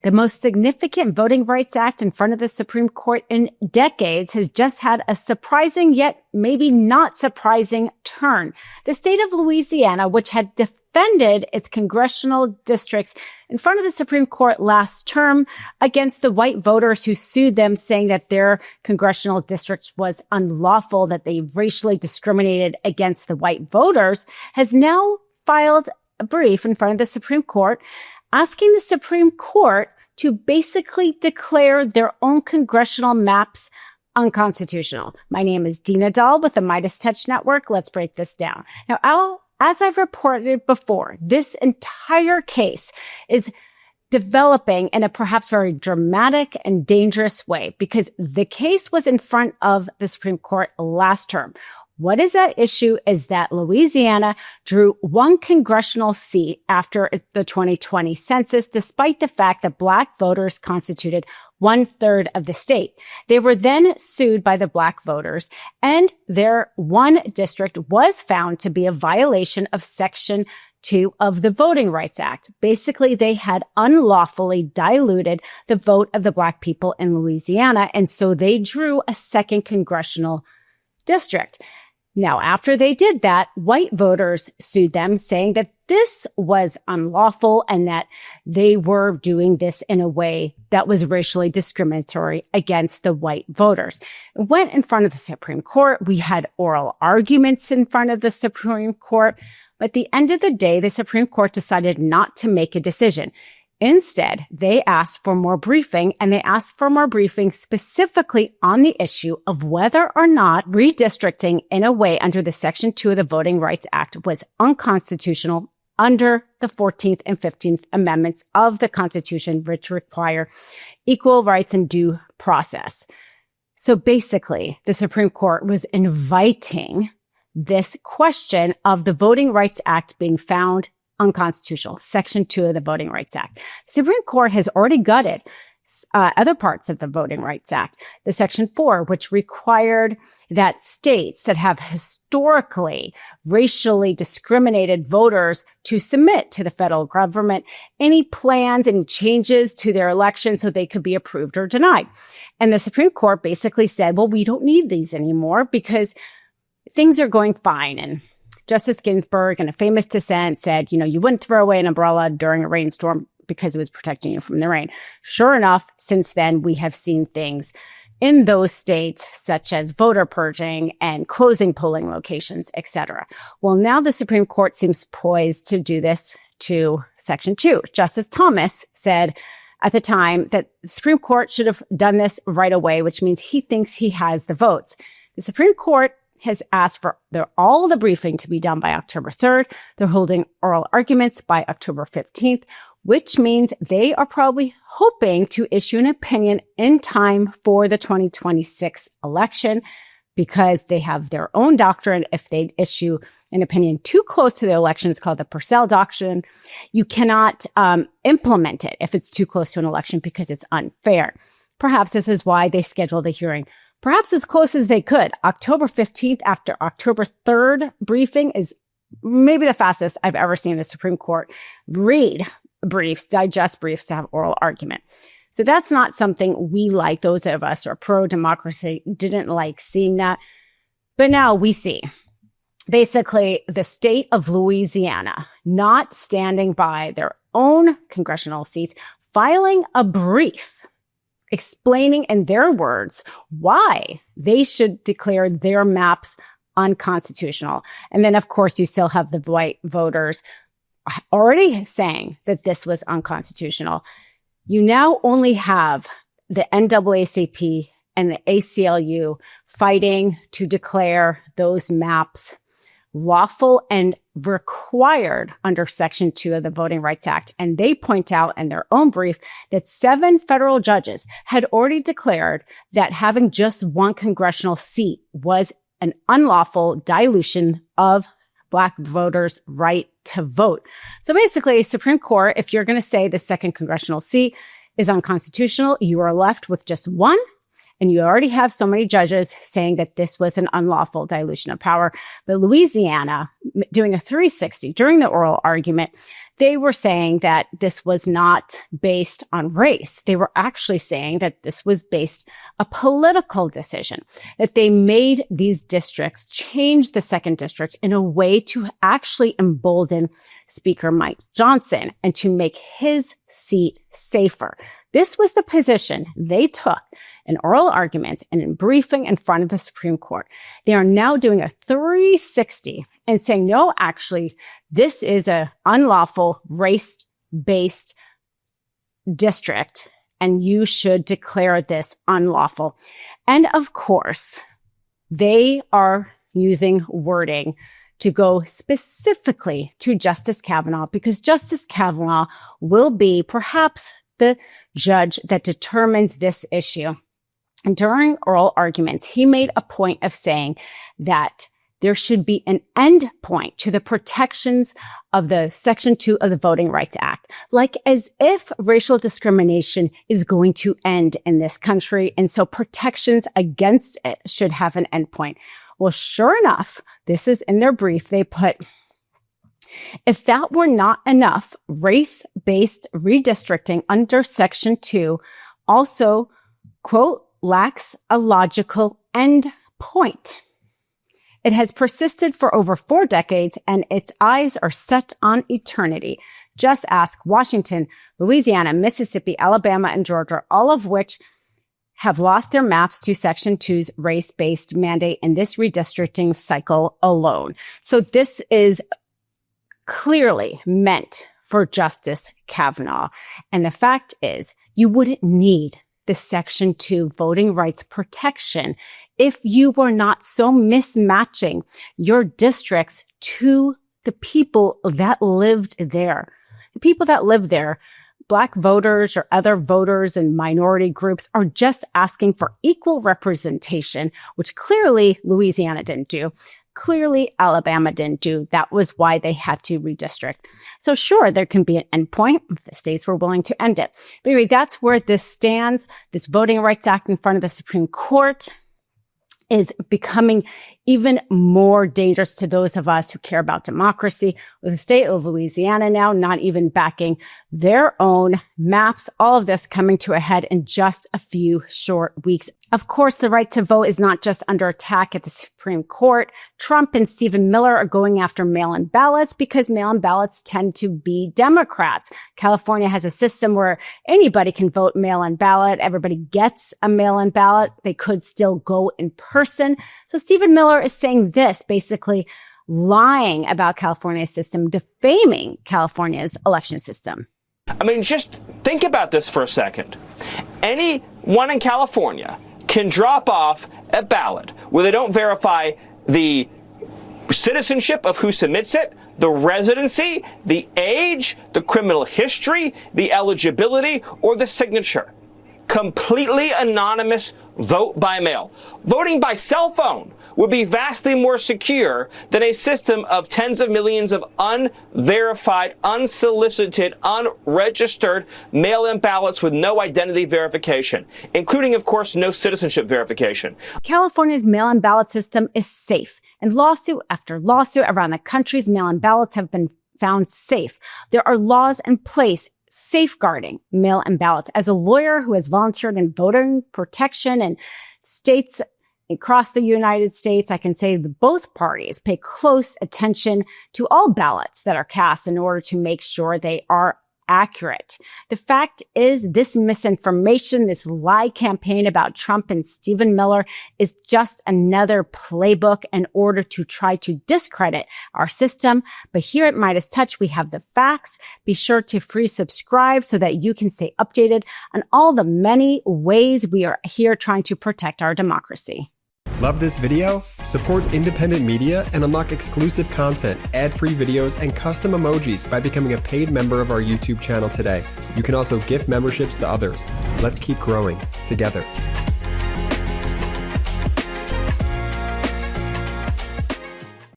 The most significant Voting Rights Act in front of the Supreme Court in decades has just had a surprising yet maybe not surprising turn. The state of Louisiana, which had defended its congressional districts in front of the Supreme Court last term against the white voters who sued them, saying that their congressional district was unlawful, that they racially discriminated against the white voters, has now filed a brief in front of the Supreme Court asking the Supreme Court to basically declare their own congressional maps unconstitutional. My name is Dina Doll with the MeidasTouch Network. Let's break this down. Now, as I've reported before, this entire case is developing in a perhaps very dramatic and dangerous way because the case was in front of the Supreme Court last term. What is at issue is that Louisiana drew one congressional seat after the 2020 census, despite the fact that Black voters constituted 1/3 of the state. They were then sued by the Black voters, and their one district was found to be a violation of Section 2 of the Voting Rights Act. Basically, they had unlawfully diluted the vote of the Black people in Louisiana, and so they drew a second congressional district. Now, after they did that, white voters sued them, saying that this was unlawful and that they were doing this in a way that was racially discriminatory against the white voters. It went in front of the Supreme Court. We had oral arguments in front of the Supreme Court. But at the end of the day, the Supreme Court decided not to make a decision. Instead, they asked for more briefing, and they asked for more briefing specifically on the issue of whether or not redistricting in a way under the Section 2 of the Voting Rights Act was unconstitutional under the 14th and 15th Amendments of the Constitution, which require equal rights and due process. So basically, the Supreme Court was inviting this question of the Voting Rights Act being found unconstitutional, Section 2 of the Voting Rights Act. The Supreme Court has already gutted other parts of the Voting Rights Act, the Section 4, which required that states that have historically racially discriminated voters to submit to the federal government any plans, any changes to their elections so they could be approved or denied. And the Supreme Court basically said, well, we don't need these anymore because things are going fine. And Justice Ginsburg, in a famous dissent, said, you wouldn't throw away an umbrella during a rainstorm because it was protecting you from the rain. Sure enough, since then, we have seen things in those states, such as voter purging and closing polling locations, etc. Well, now the Supreme Court seems poised to do this to Section 2. Justice Thomas said at the time that the Supreme Court should have done this right away, which means he thinks he has the votes. The Supreme Court has asked for all the briefing to be done by October 3rd. They're holding oral arguments by October 15th, which means they are probably hoping to issue an opinion in time for the 2026 election because they have their own doctrine. If they issue an opinion too close to the election, it's called the Purcell Doctrine. You cannot implement it if it's too close to an election because it's unfair. Perhaps this is why they scheduled the hearing perhaps as close as they could. October 15th after October 3rd briefing is maybe the fastest I've ever seen the Supreme Court read briefs, digest briefs to have oral argument. So that's not something we like. Those of us who are pro-democracy didn't like seeing that. But now we see basically the state of Louisiana not standing by their own congressional seats, filing a brief explaining in their words why they should declare their maps unconstitutional. And then, of course, you still have the white voters already saying that this was unconstitutional. You now only have the NAACP and the ACLU fighting to declare those maps lawful and required under Section 2 of the Voting Rights Act. And they point out in their own brief that 7 federal judges had already declared that having just one congressional seat was an unlawful dilution of Black voters' right to vote. So basically, Supreme Court, if you're going to say the second congressional seat is unconstitutional, you are left with just one. And you already have so many judges saying that this was an unlawful dilution of power. But Louisiana, doing a 360 during the oral argument, they were saying that this was not based on race. They were actually saying that this was based a political decision, that they made these districts change the 2nd district in a way to actually embolden Speaker Mike Johnson and to make his seat safer. This was the position they took in oral arguments and in briefing in front of the Supreme Court. They are now doing a 360 and saying, no, actually, this is a unlawful race-based district, and you should declare this unlawful. And of course, they are using wording to go specifically to Justice Kavanaugh, because Justice Kavanaugh will be perhaps the judge that determines this issue. And during oral arguments, he made a point of saying that there should be an end point to the protections of the Section 2 of the Voting Rights Act, like as if racial discrimination is going to end in this country. And so protections against it should have an end point. Well, sure enough, this is in their brief. They put, if that were not enough, race-based redistricting under Section 2 also, quote, lacks a logical end point. It has persisted for over 4 decades, and its eyes are set on eternity. Just ask Washington, Louisiana, Mississippi, Alabama, and Georgia, all of which have lost their maps to Section 2's race-based mandate in this redistricting cycle alone. So this is clearly meant for Justice Kavanaugh. And the fact is, you wouldn't need the Section 2 voting rights protection if you were not so mismatching your districts to the people that lived there. The people that live there, Black voters or other voters and minority groups, are just asking for equal representation, which clearly Louisiana didn't do. Clearly Alabama didn't do. That was why they had to redistrict. So sure, there can be an endpoint if the states were willing to end it. But anyway, that's where this stands. This Voting Rights Act in front of the Supreme Court is becoming even more dangerous to those of us who care about democracy, with the state of Louisiana now not even backing their own maps. All of this coming to a head in just a few short weeks. Of course, the right to vote is not just under attack at the Supreme Court. Trump and Stephen Miller are going after mail-in ballots because mail-in ballots tend to be Democrats. California has a system where anybody can vote mail-in ballot. Everybody gets a mail-in ballot. They could still go in person. So Stephen Miller is saying this, basically lying about California's system, defaming California's election system. I mean, just think about this for a second. Anyone in California can drop off a ballot where they don't verify the citizenship of who submits it, the residency, the age, the criminal history, the eligibility, or the signature. Completely anonymous vote by mail. Voting by cell phone would be vastly more secure than a system of tens of millions of unverified, unsolicited, unregistered mail-in ballots with no identity verification, including, of course, no citizenship verification. California's mail-in ballot system is safe, and lawsuit after lawsuit around the country's mail-in ballots have been found safe. There are laws in place safeguarding mail-in ballots. As a lawyer who has volunteered in voting protection in states across the United States, I can say that both parties pay close attention to all ballots that are cast in order to make sure they are accurate. The fact is, this misinformation, this lie campaign about Trump and Stephen Miller is just another playbook in order to try to discredit our system. But here at MeidasTouch, we have the facts. Be sure to free subscribe so that you can stay updated on all the many ways we are here trying to protect our democracy. Love this video? Support independent media and unlock exclusive content, ad-free videos, and custom emojis by becoming a paid member of our YouTube channel today. You can also gift memberships to others. Let's keep growing together.